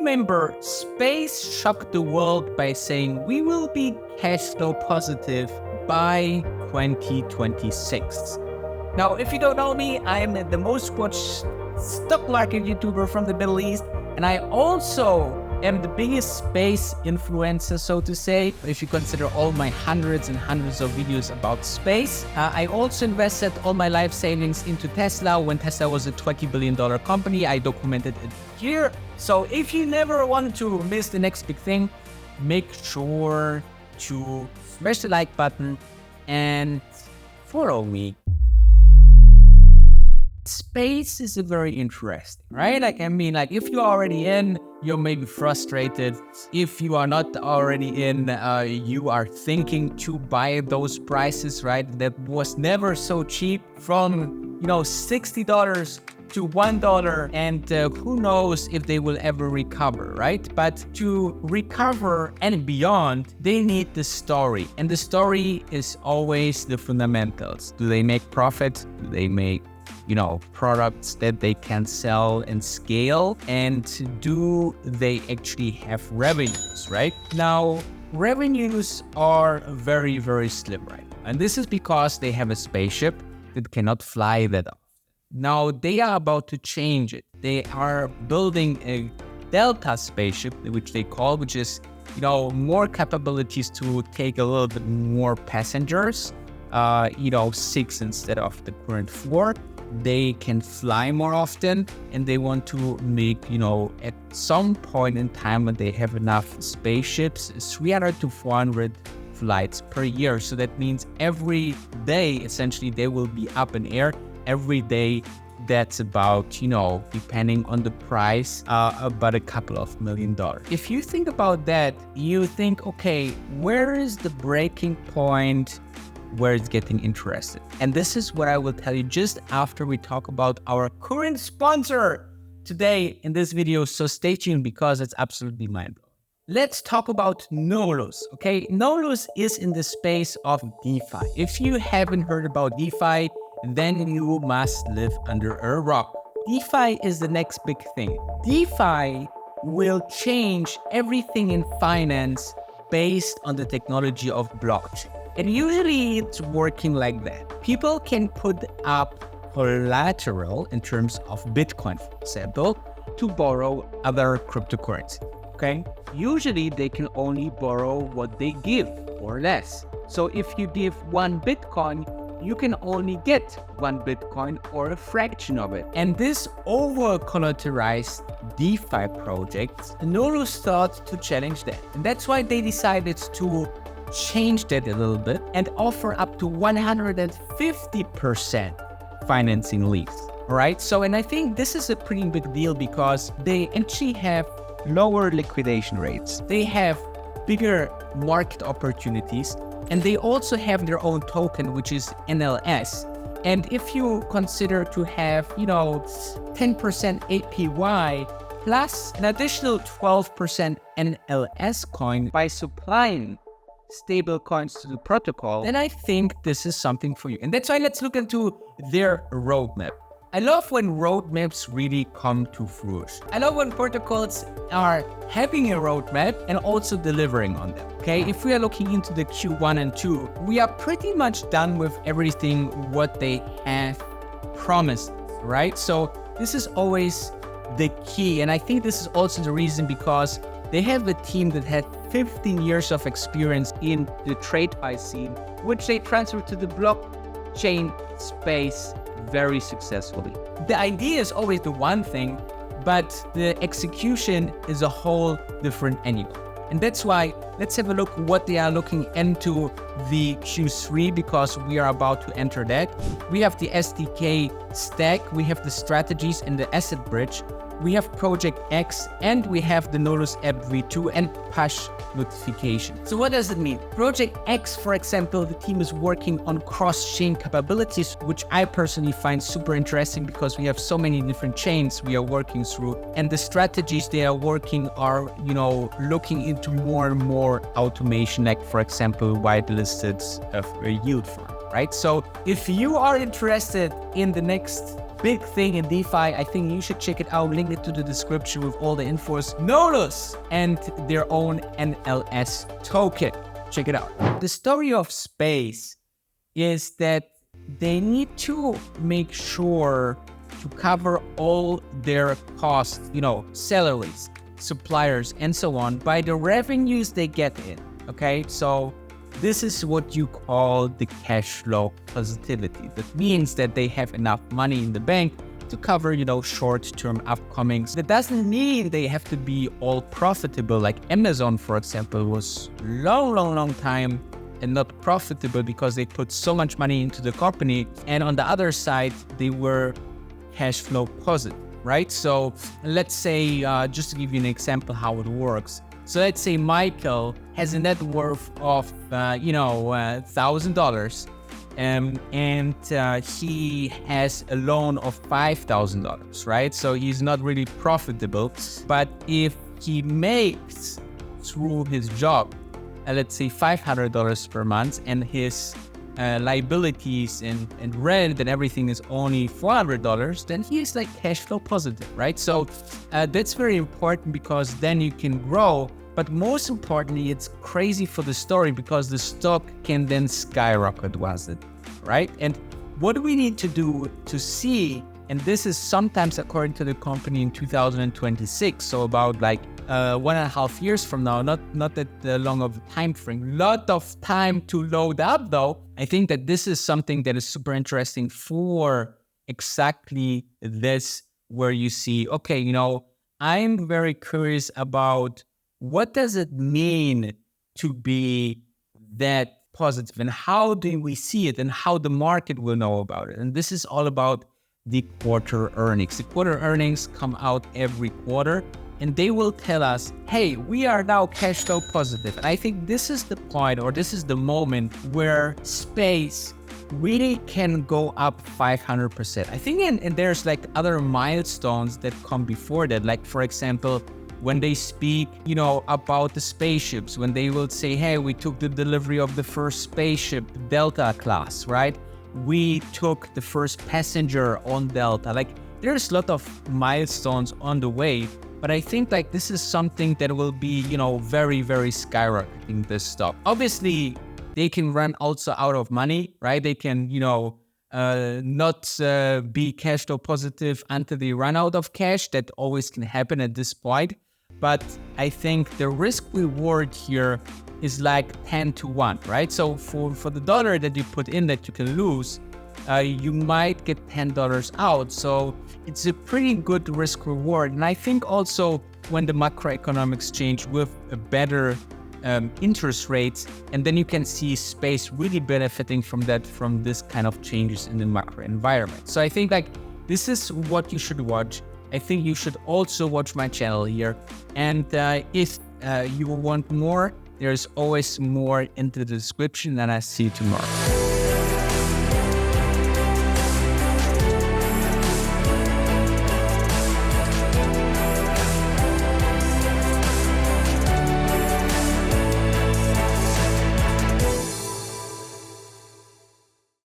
remember, Space shocked the world by saying we will be cash flow positive by 2026. Now, if you don't know me, I am the most watched stock market YouTuber from the Middle East, and I also am the biggest space influencer, so to say, if you consider all my hundreds and hundreds of videos about space. I also invested all my life savings into Tesla when Tesla was a $20 billion company. I documented it here. So if you never want to miss the next big thing, make sure to smash the like button and follow me. Space is a very interesting, right? Like, I mean, like if you're already in, you're maybe frustrated. If you are not already in, you are thinking to buy those prices, right? That was never so cheap, from, $60 to $1, and who knows if they will ever recover, right? But to recover and beyond, they need the story. And the story is always the fundamentals. Do they make profit? Do they make products that they can sell and scale? And do they actually have revenues, right? Now, revenues are very, very slim, right? And this is because they have a spaceship that cannot fly that often. Now, they are about to change it. They are building a Delta spaceship, which is, more capabilities to take a little bit more passengers, 6 instead of the current 4. They can fly more often, and they want to make, at some point in time when they have enough spaceships, 300 to 400 flights per year. So that means every day, essentially, they will be up in air. Every day, that's about, depending on the price, about a couple of $1 million. If you think about that, you think, okay, where is the breaking point where it's getting interested? And this is what I will tell you just after we talk about our current sponsor today in this video. So stay tuned, because it's absolutely mind-blowing. Let's talk about Nolus, okay? Nolus is in the space of DeFi. If you haven't heard about DeFi, then you must live under a rock. DeFi is the next big thing. DeFi will change everything in finance based on the technology of blockchain. And usually it's working like that. People can put up collateral in terms of Bitcoin, for example, to borrow other cryptocurrency, okay? Usually they can only borrow what they give or less. So if you give 1 Bitcoin, you can only get 1 Bitcoin or a fraction of it. And this over-collateralized DeFi project, Nolus thought to challenge that. And that's why they decided to change that a little bit and offer up to 150% financing lease. All right. So, and I think this is a pretty big deal because they actually have lower liquidation rates. They have bigger market opportunities, and they also have their own token, which is NLS. And if you consider to have, 10% APY plus an additional 12% NLS coin by supplying stable coins to the protocol, then I think this is something for you. And that's why let's look into their roadmap. I love when roadmaps really come to fruition. I love when protocols are having a roadmap and also delivering on them. Okay, if we are looking into the Q1 and 2, we are pretty much done with everything what they have promised, right? So this is always the key. And I think this is also the reason, because they have a team that had 15 years of experience in the TradeFi scene, which they transferred to the blockchain space very successfully. The idea is always the one thing, but the execution is a whole different animal. And that's why let's have a look what they are looking into the Q3, because we are about to enter that. We have the SDK stack, we have the strategies and the asset bridge. We have Project X, and we have the Nolus app v2 and push notification. So what does it mean? Project X, for example, the team is working on cross-chain capabilities, which I personally find super interesting because we have so many different chains we are working through. And the strategies they are working are, looking into more and more automation, like, for example, whitelisted yield farm, right? So if you are interested in the next big thing in DeFi. I think you should check it out. Link it to the description with all the infos. Nodus and their own NLS token. Check it out. The story of Space is that they need to make sure to cover all their costs, salaries, suppliers, and so on, by the revenues they get in. Okay, so this is what you call the cash flow positivity. That means that they have enough money in the bank to cover, short-term upcomings. That doesn't mean they have to be all profitable. Like Amazon, for example, was long time and not profitable because they put so much money into the company. And on the other side, they were cash flow positive, right? So let's say, just to give you an example how it works. So let's say Michael has a net worth of, $1,000, and he has a loan of $5,000, right? So he's not really profitable. But if he makes through his job, let's say $500 per month, and his liabilities and rent and everything is only $400, then he is like cash flow positive, right? So that's very important because then you can grow. But most importantly, it's crazy for the story because the stock can then skyrocket, was it, right? And what do we need to do to see, and this is sometimes according to the company in 2026, so about like 1.5 years from now, not that long of a time frame, lot of time to load up though. I think that this is something that is super interesting for exactly this, where you see, okay, I'm very curious about what does it mean to be that positive, and how do we see it, and how the market will know about it. And this is all about the quarter earnings. The quarter earnings come out every quarter, and they will tell us, hey, we are now cash flow positive. And I think this is the point, or this is the moment where Space really can go up 500%. I think, and there's like other milestones that come before that. Like, for example, when they speak, about the spaceships, when they will say, hey, we took the delivery of the first spaceship, Delta class, right? We took the first passenger on Delta. Like, there's a lot of milestones on the way. But I think like this is something that will be, very, very skyrocketing this stock. Obviously, they can run also out of money, right? They can, not be cash flow positive until they run out of cash. That always can happen at this point. But I think the risk reward here is like 10-1, right? So for the dollar that you put in that you can lose, you might get $10 out. So it's a pretty good risk reward. And I think also when the macroeconomics change with a better interest rates, and then you can see Space really benefiting from this kind of changes in the macro environment. So I think like this is what you should watch. I think you should also watch my channel here. And if you want more, there's always more in the description, and I see you tomorrow.